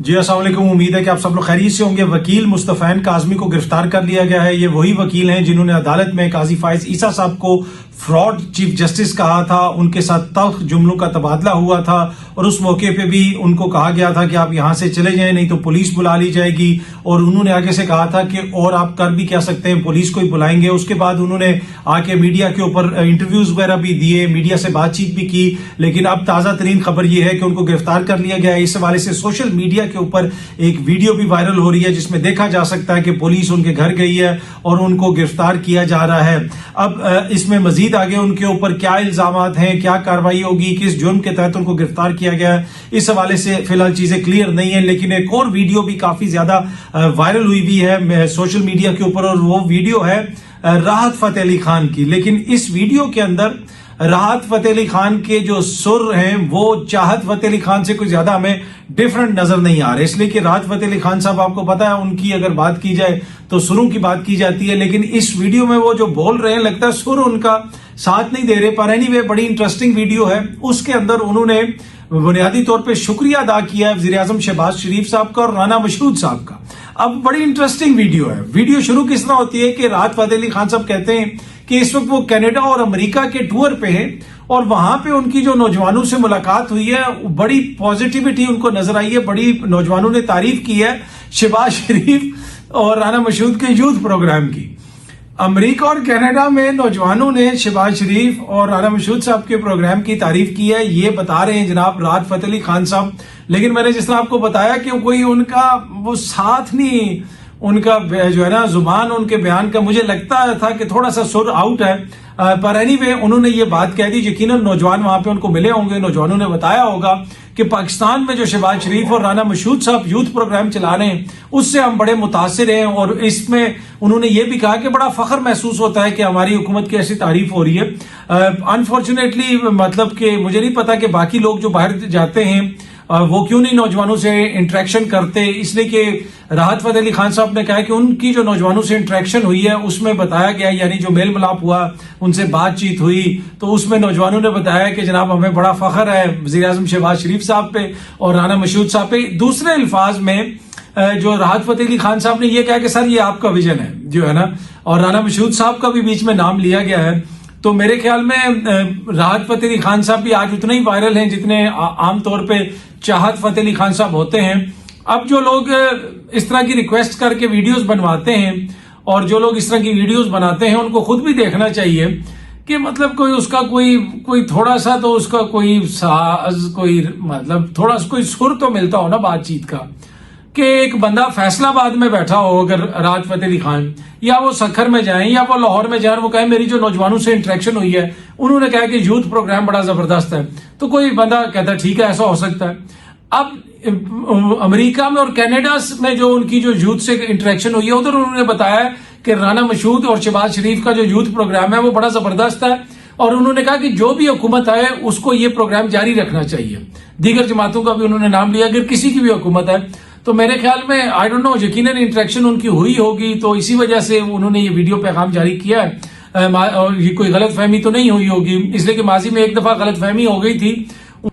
جی السلام علیکم، امید ہے کہ آپ سب لوگ خیریت سے ہوں گے۔ وکیل مصطفین کاظمی کو گرفتار کر لیا گیا ہے۔ یہ وہی وکیل ہیں جنہوں نے عدالت میں قاضی فائز عیسیٰ صاحب کو فراڈ چیف جسٹس کہا تھا، ان کے ساتھ تلخ جملوں کا تبادلہ ہوا تھا اور اس موقع پہ بھی ان کو کہا گیا تھا کہ آپ یہاں سے چلے جائیں نہیں تو پولیس بلا لی جائے گی، اور انہوں نے آگے سے کہا تھا کہ اور آپ کر بھی کیا سکتے ہیں، پولیس کو ہی بلائیں گے۔ اس کے بعد انہوں نے آ کے میڈیا کے اوپر انٹرویوز وغیرہ بھی دیے، میڈیا سے بات چیت بھی کی، لیکن اب تازہ ترین خبر یہ ہے کہ ان کو گرفتار کر لیا گیا ہے۔ اس حوالے سے سوشل میڈیا کے اوپر ایک ویڈیو بھی وائرل ہو رہی ہے جس میں دیکھا جا سکتا ہے کہ پولیس ان کے گھر گئی ہے اور ان کو گرفتار کیا جا رہا ہے۔ اب اس میں مزید آگے ان کے اوپر کیا الزامات ہیں، کیا کارروائی ہوگی، کس جرم کے تحت ان کو گرفتار کیا گیا ہے، اس حوالے سے فی الحال چیزیں کلیئر نہیں ہیں۔ لیکن ایک اور ویڈیو بھی کافی زیادہ وائرل ہوئی ہے سوشل میڈیا کے اوپر، اور وہ ویڈیو ہے راحت فتح علی خان کی۔ لیکن اس ویڈیو کے اندر راحت فتح علی خان کے جو سر ہیں وہ چاہت فتح علی خان سے کوئی زیادہ ہمیں ڈیفرنٹ نظر نہیں آ رہے، اس لیے کہ راحت فتح علی خان صاحب آپ کو پتا ہے ان کی اگر بات کی جائے تو سروں کی بات کی جاتی ہے، لیکن اس ویڈیو میں وہ جو بول رہے ہیں لگتا ہے سر ان کا ساتھ نہیں دے رہے۔ پر اینی وے بڑی انٹرسٹنگ ویڈیو ہے۔ اس کے اندر انہوں نے بنیادی طور پہ شکریہ ادا کیا ہے وزیر اعظم شہباز شریف صاحب کا اور رانا مشہود صاحب کا۔ اب بڑی انٹرسٹنگ ویڈیو ہے۔ ویڈیو شروع کس طرح ہوتی ہے کہ راحت فتح علی خان صاحب کہتے ہیں کہ اس وقت وہ کینیڈا اور امریکہ کے ٹور پہ ہیں اور وہاں پہ ان کی جو نوجوانوں سے ملاقات ہوئی ہے بڑی پازیٹیوٹی ان کو نظر آئی ہے، بڑی نوجوانوں نے تعریف کی ہے شہباز شریف اور رانا مشہود کے یوتھ پروگرام کی۔ امریکہ اور کینیڈا میں نوجوانوں نے شہباز شریف اور رانا مشہود صاحب کے پروگرام کی تعریف کی ہے، یہ بتا رہے ہیں جناب راحت فتح علی خان صاحب۔ لیکن میں نے جس طرح آپ کو بتایا کہ کوئی ان کا وہ ساتھ نہیں، ان کا جو ہے نا زبان ان کے بیان کا مجھے لگتا تھا کہ تھوڑا سا سر آؤٹ ہے۔ پر اینی وے انہوں نے یہ بات کہہ دی، یقیناً نوجوان وہاں پہ ان کو ملے ہوں گے، نوجوانوں نے بتایا ہوگا کہ پاکستان میں جو شہباز شریف اور رانا مشہود صاحب یوتھ پروگرام چلا رہے ہیں اس سے ہم بڑے متاثر ہیں، اور اس میں انہوں نے یہ بھی کہا کہ بڑا فخر محسوس ہوتا ہے کہ ہماری حکومت کی ایسی تعریف ہو رہی ہے۔ انفارچونیٹلی مطلب کہ مجھے نہیں پتا کہ باقی لوگ جو باہر جاتے ہیں وہ کیوں نہیں نوجوانوں سے انٹریکشن کرتے، اس لیے کہ راحت فتح علی خان صاحب نے کہا کہ ان کی جو نوجوانوں سے انٹریکشن ہوئی ہے اس میں بتایا گیا، یعنی جو میل ملاپ ہوا ان سے بات چیت ہوئی تو اس میں نوجوانوں نے بتایا کہ جناب ہمیں بڑا فخر ہے وزیر اعظم شہباز شریف صاحب پہ اور رانا مشہود صاحب پہ۔ دوسرے الفاظ میں جو راحت فتح علی خان صاحب نے یہ کہا کہ سر یہ آپ کا ویژن ہے جو ہے نا، اور رانا مشہود صاحب کا بھی بیچ میں نام لیا گیا ہے۔ تو میرے خیال میں راحت فتح علی خان صاحب بھی آج اتنے ہی وائرل ہیں جتنے عام طور پہ چاہت فتح علی خان صاحب ہوتے ہیں۔ اب جو لوگ اس طرح کی ریکویسٹ کر کے ویڈیوز بنواتے ہیں اور جو لوگ اس طرح کی ویڈیوز بناتے ہیں ان کو خود بھی دیکھنا چاہیے کہ مطلب کوئی اس کا کوئی تھوڑا سا تو اس کا کوئی ساز، کوئی مطلب تھوڑا سا کوئی سر تو ملتا ہو نا بات چیت کا، کہ ایک بندہ فیصل آباد میں بیٹھا ہو اگر راحت فتح علی خان، یا وہ سکھر میں جائیں یا وہ لاہور میں جائیں، وہ کہیں میری جو نوجوانوں سے انٹریکشن ہوئی ہے انہوں نے کہا کہ یوتھ پروگرام بڑا زبردست ہے، تو کوئی بندہ کہتا ہے ٹھیک ہے ایسا ہو سکتا ہے۔ اب امریکہ میں اور کینیڈا میں جو ان کی جو یوتھ سے انٹریکشن ہوئی ہے ادھر انہوں نے بتایا کہ رانا مشہود اور شہباز شریف کا جو یوتھ پروگرام ہے وہ بڑا زبردست ہے، اور انہوں نے کہا کہ جو بھی حکومت آئے اس کو یہ پروگرام جاری رکھنا چاہیے۔ دیگر جماعتوں کا بھی انہوں نے نام لیا، اگر کسی کی بھی حکومت ہے تو میرے خیال میں آئی ڈونٹ نو، یقیناً انٹریکشن ان کی ہوئی ہوگی تو اسی وجہ سے انہوں نے یہ ویڈیو پیغام جاری کیا ہے، اور یہ کوئی غلط فہمی تو نہیں ہوئی ہوگی، اس لیے کہ ماضی میں ایک دفعہ غلط فہمی ہو گئی تھی،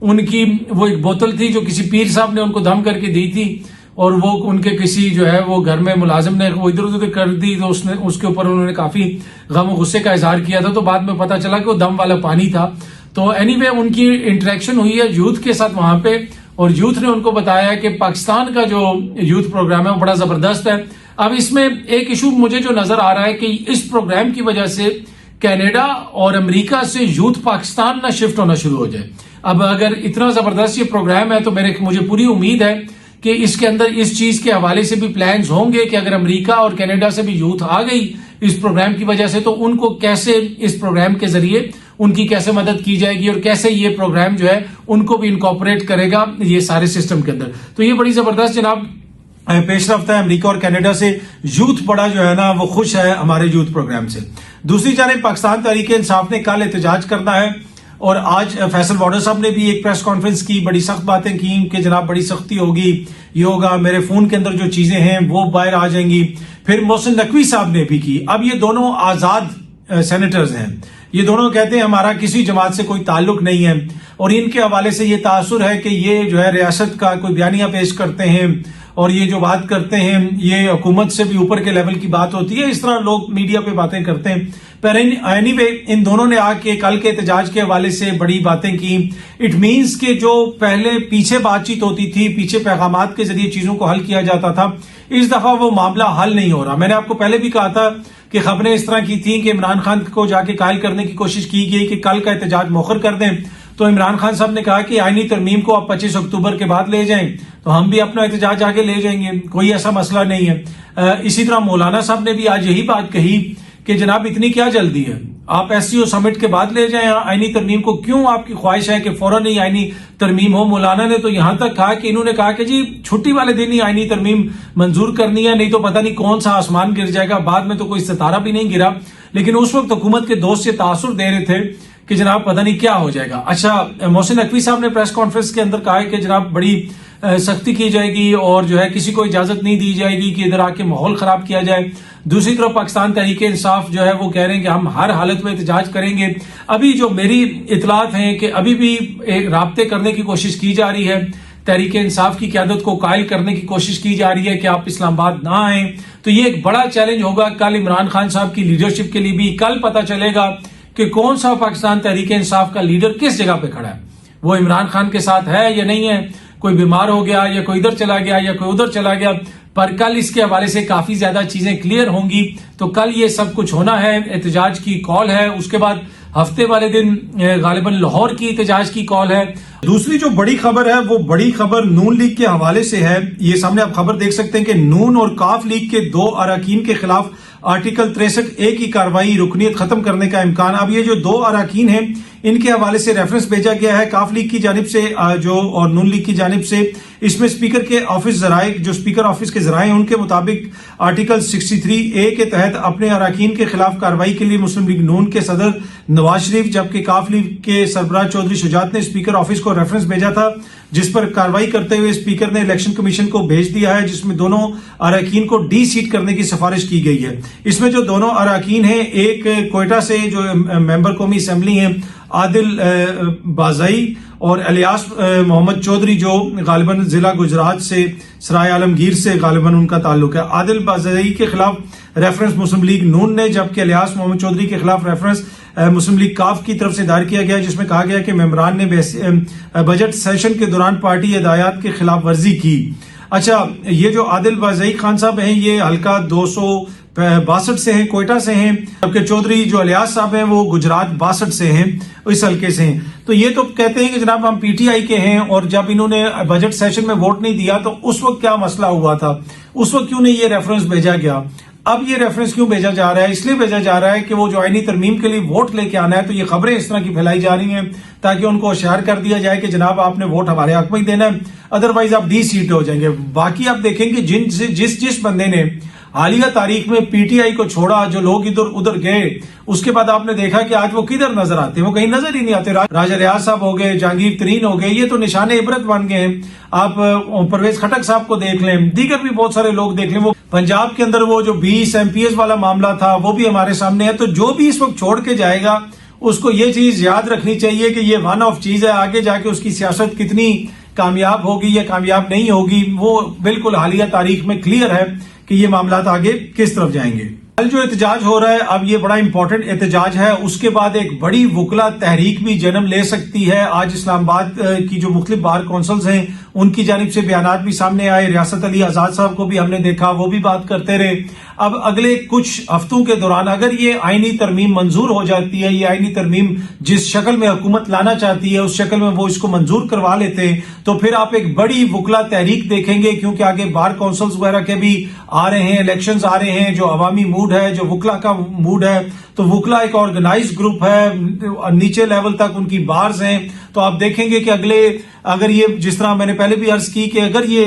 ان کی وہ ایک بوتل تھی جو کسی پیر صاحب نے ان کو دم کر کے دی تھی اور وہ ان کے کسی جو ہے وہ گھر میں ملازم نے وہ ادھر ادھر کر دی تو اس کے اوپر انہوں نے کافی غم و غصے کا اظہار کیا تھا، تو بعد میں پتا چلا کہ وہ دم والا پانی تھا۔ تو اینی وے ان کی انٹریکشن ہوئی ہے یوتھ کے ساتھ وہاں پہ، اور یوتھ نے ان کو بتایا کہ پاکستان کا جو یوتھ پروگرام ہے وہ بڑا زبردست ہے۔ اب اس میں ایک ایشو مجھے جو نظر آ رہا ہے کہ اس پروگرام کی وجہ سے کینیڈا اور امریکہ سے یوتھ پاکستان نہ شفٹ ہونا شروع ہو جائے۔ اب اگر اتنا زبردست یہ پروگرام ہے تو مجھے پوری امید ہے کہ اس کے اندر اس چیز کے حوالے سے بھی پلانز ہوں گے کہ اگر امریکہ اور کینیڈا سے بھی یوتھ آ گئی اس پروگرام کی وجہ سے تو ان کو کیسے اس پروگرام کے ذریعے ان کی کیسے مدد کی جائے گی اور کیسے یہ پروگرام جو ہے ان کو بھی انکارپوریٹ کرے گا یہ سارے سسٹم کے اندر۔ تو یہ بڑی زبردست جناب پیش رفت ہے۔ امریکہ اور کینیڈا سے یوتھ بڑا جو ہے نا وہ خوش ہے ہمارے یوتھ پروگرام سے۔ دوسری جانب پاکستان تحریک انصاف نے کل احتجاج کرنا ہے، اور آج فیصل وارڈر صاحب نے بھی ایک پریس کانفرنس کی، بڑی سخت باتیں کی کہ جناب بڑی سختی ہوگی، یہ ہوگا، میرے فون کے اندر جو چیزیں ہیں وہ باہر آ جائیں گی۔ پھر محسن نقوی صاحب نے بھی کی۔ اب یہ دونوں آزاد سینیٹرز ہیں، یہ دونوں کہتے ہیں ہمارا کسی جماعت سے کوئی تعلق نہیں ہے، اور ان کے حوالے سے یہ تاثر ہے کہ یہ جو ہے ریاست کا کوئی بیانیہ پیش کرتے ہیں اور یہ جو بات کرتے ہیں یہ حکومت سے بھی اوپر کے لیول کی بات ہوتی ہے، اس طرح لوگ میڈیا پہ باتیں کرتے ہیں۔ پر اینی وے ان دونوں نے آ کے کل کے احتجاج کے حوالے سے بڑی باتیں کی۔ اٹ مینس کہ جو پہلے پیچھے بات چیت ہوتی تھی، پیچھے پیغامات کے ذریعے چیزوں کو حل کیا جاتا تھا، اس دفعہ وہ معاملہ حل نہیں ہو رہا۔ میں نے آپ کو پہلے بھی کہا تھا کہ خبریں اس طرح کی تھیں کہ عمران خان کو جا کے قائل کرنے کی کوشش کی گئی کہ کل کا احتجاج مؤخر کر دیں، تو عمران خان صاحب نے کہا کہ آئینی ترمیم کو آپ 25 اکتوبر کے بعد لے جائیں تو ہم بھی اپنا احتجاج آگے لے جائیں گے، کوئی ایسا مسئلہ نہیں ہے۔ اسی طرح مولانا صاحب نے بھی آج یہی بات کہی کہ جناب اتنی کیا جلدی ہے، آپ ایس سی او سمٹ کے بعد لے جائیں آئینی ترمیم کو، کیوں آپ کی خواہش ہے کہ فوراً ہی آئینی ترمیم ہو؟ مولانا نے تو یہاں تک کہا کہ انہوں نے کہا کہ جی چھٹی والے دن ہی آئینی ترمیم منظور کرنی ہے، نہیں تو پتہ نہیں کون سا آسمان گر جائے گا۔ بعد میں تو کوئی ستارہ بھی نہیں گرا، لیکن اس وقت حکومت کے دوست یہ تاثر دے رہے تھے کہ جناب پتہ نہیں کیا ہو جائے گا۔ اچھا، محسن نقوی صاحب نے پریس کانفرنس کے اندر کہا ہے کہ جناب بڑی سختی کی جائے گی اور جو ہے کسی کو اجازت نہیں دی جائے گی کہ ادھر آ کے ماحول خراب کیا جائے۔ دوسری طرف پاکستان تحریک انصاف جو ہے وہ کہہ رہے ہیں کہ ہم ہر حالت میں احتجاج کریں گے۔ ابھی جو میری اطلاعات ہیں کہ ابھی بھی ایک رابطے کرنے کی کوشش کی جا رہی ہے، تحریک انصاف کی قیادت کو قائل کرنے کی کوشش کی جا رہی ہے کہ آپ اسلام آباد نہ آئیں، تو یہ ایک بڑا چیلنج ہوگا کل عمران خان صاحب کی لیڈرشپ کے لیے بھی۔ کل پتہ چلے گا کہ کون سا پاکستان تحریک انصاف کا لیڈر کس جگہ پہ کھڑا ہے، وہ عمران خان کے ساتھ ہے یا نہیں ہے، کوئی بیمار ہو گیا یا کوئی ادھر چلا گیا یا کوئی ادھر چلا گیا۔ پر کل اس کے حوالے سے کافی زیادہ چیزیں کلیئر ہوں گی، تو کل یہ سب کچھ ہونا ہے، احتجاج کی کال ہے، اس کے بعد ہفتے والے دن غالباً لاہور کی احتجاج کی کال ہے۔ دوسری جو بڑی خبر ہے وہ بڑی خبر نون لیگ کے حوالے سے ہے۔ یہ سامنے آپ خبر دیکھ سکتے ہیں کہ نون اور کاف لیگ کے 2 اراکین کے خلاف آرٹیکل 63A کی کارروائی رکنیت ختم کرنے کا امکان۔ اب یہ جو 2 اراکین ہیں ان کے حوالے سے ریفرنس بھیجا گیا ہے کاف لیگ کی جانب سے اور نون لیگ کی جانب سے۔ اس میں اسپیکر کے آفس ذرائع، جو اسپیکر آفس کے ذرائع ہیں ان کے مطابق آرٹیکل 63A کے تحت اپنے اراکین کے خلاف کارروائی کے لیے مسلم لیگ نون کے صدر نواز شریف جبکہ کاف لیگ کے سربراہ چودھری شجاعت نے اسپیکر آفس کو ریفرنس بھیجا تھا، جس پر کارروائی کرتے ہوئے اسپیکر نے الیکشن کمیشن کو بھیج دیا ہے، جس میں دونوں اراکین کو ڈی سیٹ کرنے کی سفارش کی گئی ہے۔ اس میں جو دونوں اراکین ہیں، ایک کوئٹہ سے جو ممبر قومی اسمبلی ہیں عادل بازائی اور الیاس محمد چودھری جو غالباً ضلع گجرات سے سرائے عالمگیر سے غالباً ان کا تعلق ہے۔ عادل بازائی کے خلاف ریفرنس مسلم لیگ نون نے جبکہ الیاس محمد چودھری کے خلاف ریفرنس مسلم لیگ کاف کی طرف سے دائر کیا گیا، جس میں کہا گیا کہ ممبران نے بجٹ سیشن کے دوران پارٹی ہدایات کی خلاف ورزی کی۔ اچھا، یہ جو عادل بازائی خان صاحب ہیں یہ حلقہ 262 سے ہیں، کوئٹہ سے ہیں، جبکہ چودھری جو الیاس صاحب ہیں وہ گجرات 62 سے ہیں، اس حلقے سے ہیں۔ تو یہ تو کہتے ہیں کہ جناب ہم پی ٹی آئی کے ہیں، اور جب انہوں نے بجٹ سیشن میں ووٹ نہیں دیا تو اس وقت کیا مسئلہ ہوا تھا، اس وقت کیوں نہیں یہ ریفرنس بھیجا گیا؟ اب یہ ریفرنس کیوں بھیجا جا رہا ہے؟ اس لیے بھیجا جا رہا ہے کہ وہ جو آئینی ترمیم کے لیے ووٹ لے کے آنا ہے، تو یہ خبریں اس طرح کی پھیلائی جا رہی ہیں تاکہ ان کو ہوشیار کر دیا جائے کہ جناب آپ نے ووٹ ہمارے حق میں ہی دینا ہے، ادروائز آپ ڈی سیٹ ہو جائیں گے۔ باقی آپ دیکھیں کہ جس بندے نے حالیہ تاریخ میں پی ٹی آئی کو چھوڑا، جو لوگ ادھر گئے، اس کے بعد آپ نے دیکھا کہ آج وہ کدھر نظر آتے ہیں، وہ کہیں نظر ہی نہیں آتے۔ راجہ ریاض صاحب ہو گئے، جہانگیر ترین ہو گئے، یہ تو نشان عبرت بن گئے ہیں۔ آپ پرویز خٹک صاحب کو دیکھ لیں، دیگر بھی بہت سارے لوگ دیکھ لیں۔ وہ پنجاب کے اندر وہ جو 20 MPs والا معاملہ تھا وہ بھی ہمارے سامنے ہے۔ تو جو بھی اس وقت چھوڑ کے جائے گا اس کو یہ چیز یاد رکھنی چاہیے کہ یہ ون آف چیز ہے، آگے جا کے اس کی سیاست کتنی کامیاب ہوگی یا کامیاب نہیں ہوگی وہ بالکل حالیہ تاریخ میں کلیئر ہے کہ یہ معاملات آگے کس طرف جائیں گے۔ کل جو احتجاج ہو رہا ہے، اب یہ بڑا امپورٹنٹ احتجاج ہے، اس کے بعد ایک بڑی وکلا تحریک بھی جنم لے سکتی ہے۔ آج اسلام آباد کی جو مختلف بار کونسلز ہیں ان کی جانب سے بیانات بھی سامنے آئے، ریاست علی آزاد صاحب کو بھی ہم نے دیکھا، وہ بھی بات کرتے رہے۔ اب اگلے کچھ ہفتوں کے دوران اگر یہ آئینی ترمیم منظور ہو جاتی ہے، یہ آئینی ترمیم جس شکل میں حکومت لانا چاہتی ہے اس شکل میں وہ اس کو منظور کروا لیتے ہیں، تو پھر آپ ایک بڑی وکلا تحریک دیکھیں گے، کیونکہ آگے بار کونسلز وغیرہ کے بھی آ رہے ہیں، الیکشنز آ رہے ہیں، جو عوامی موڈ ہے، جو وکلا کا موڈ ہے، تو وکلا ایک آرگنائز گروپ ہے، نیچے لیول تک ان کی بارز ہیں، تو آپ دیکھیں گے کہ اگر یہ جس طرح میں نے پہلے بھی عرض کی کہ اگر یہ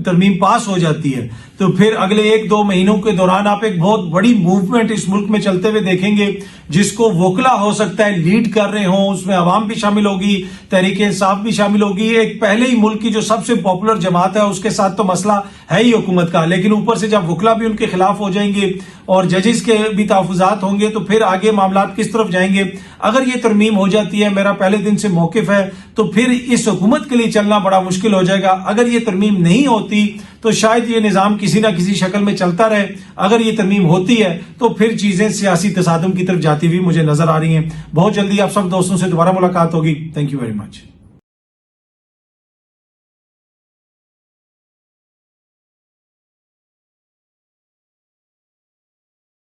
ترمیم پاس ہو جاتی ہے تو پھر اگلے 1-2 مہینوں کے دوران آپ ایک بہت بڑی موومنٹ اس ملک میں چلتے ہوئے دیکھیں گے جس کو وکلا ہو سکتا ہے لیڈ کر رہے ہوں، اس میں عوام بھی شامل ہوگی، تحریک انصاف بھی شامل ہوگی، ایک پہلے ہی ملک کی جو سب سے پاپولر جماعت ہے اس کے ساتھ تو مسئلہ ہے ہی حکومت کا، لیکن اوپر سے جب وکلا بھی ان کے خلاف ہو جائیں گے اور ججز کے بھی تحفظات ہوں گے تو پھر آگے معاملات کس طرف جائیں گے۔ اگر یہ ترمیم ہو جاتی ہے، میرا پہلے دن سے موقف ہے، تو پھر اس حکومت کے لیے چلنا بڑا مشکل ہو جائے گا۔ اگر یہ ترمیم نہیں ہوتی تو شاید یہ نظام کسی نہ کسی شکل میں چلتا رہے، اگر یہ ترمیم ہوتی ہے تو پھر چیزیں سیاسی تصادم کی طرف جاتی ہوئی مجھے نظر آ رہی ہیں۔ بہت جلدی آپ سب دوستوں سے دوبارہ ملاقات ہوگی۔ Thank you very much.